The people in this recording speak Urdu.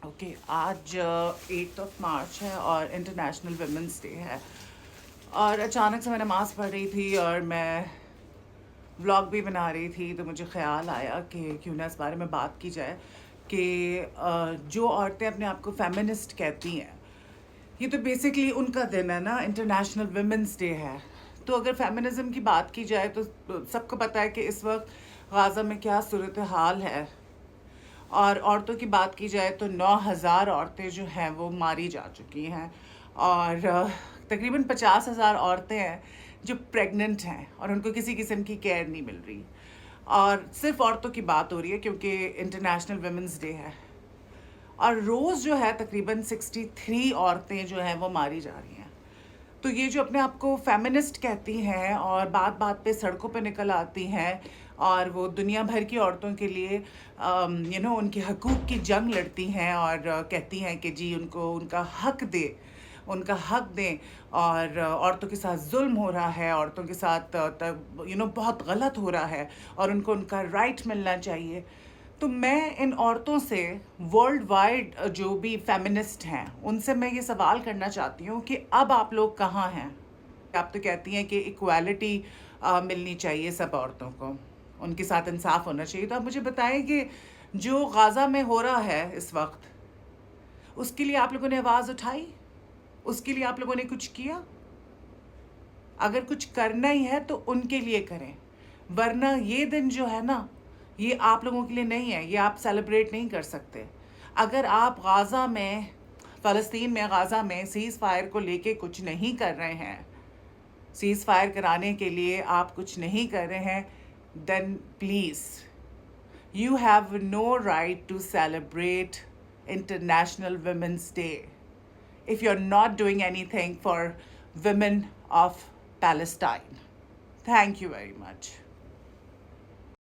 اوکے، آج 8 مارچ ہے اور انٹرنیشنل ویمنس ڈے ہے، اور اچانک سے میں نماز پڑھ رہی تھی اور میں ولاگ بھی بنا رہی تھی، تو مجھے خیال آیا کہ کیوں نہ اس بارے میں بات کی جائے کہ جو عورتیں اپنے آپ کو فیمنسٹ کہتی ہیں، یہ تو بیسکلی ان کا دن ہے نا، انٹرنیشنل ویمنس ڈے ہے۔ تو اگر فیمنزم کی بات کی جائے تو سب کو پتہ ہے کہ اس وقت غازہ میں کیا صورتحال ہے، اور عورتوں کی بات کی جائے تو 9,000 عورتیں جو ہیں وہ ماری جا چکی ہیں، اور تقریباً 50,000 عورتیں ہیں جو پریگننٹ ہیں اور ان کو کسی قسم کی کیئر نہیں مل رہی، اور صرف عورتوں کی بات ہو رہی ہے کیونکہ انٹرنیشنل ویمنس ڈے ہے، اور روز جو ہے تقریباً 63 عورتیں جو ہیں وہ ماری جا رہی ہیں۔ تو یہ جو اپنے آپ کو فیمنسٹ کہتی ہیں اور بات بات پہ سڑکوں پہ نکل آتی ہیں اور وہ دنیا بھر کی عورتوں کے لیے ان کے حقوق کی جنگ لڑتی ہیں اور کہتی ہیں کہ جی ان کو ان کا حق دے، ان کا حق دیں، اور عورتوں کے ساتھ ظلم ہو رہا ہے، عورتوں کے ساتھ بہت غلط ہو رہا ہے اور ان کو ان کا رائٹ ملنا چاہیے، تو میں ان عورتوں سے ورلڈ وائڈ جو بھی فیمنسٹ ہیں ان سے میں یہ سوال کرنا چاہتی ہوں کہ اب آپ لوگ کہاں ہیں؟ آپ تو کہتی ہیں کہ ایکویلٹی ملنی چاہیے سب عورتوں کو، ان کے ساتھ انصاف ہونا چاہیے، تو آپ مجھے بتائیں کہ جو غازہ میں ہو رہا ہے اس وقت، اس کے لیے آپ لوگوں نے آواز اٹھائی؟ اس کے لیے آپ لوگوں نے کچھ کیا؟ اگر کچھ کرنا ہی ہے تو ان کے لیے کریں، ورنہ یہ دن جو ہے نا، یہ آپ لوگوں کے لیے نہیں ہے، یہ آپ سیلیبریٹ نہیں کر سکتے۔ اگر آپ غازہ میں، فلسطین میں غازہ میں سیز فائر کو لے کے کچھ نہیں کر رہے ہیں، سیز فائر کرانے کے لیے آپ کچھ نہیں کر رہے ہیں، then please you have no right to celebrate international women's day if you're not doing anything for women of Palestine. Thank you very much.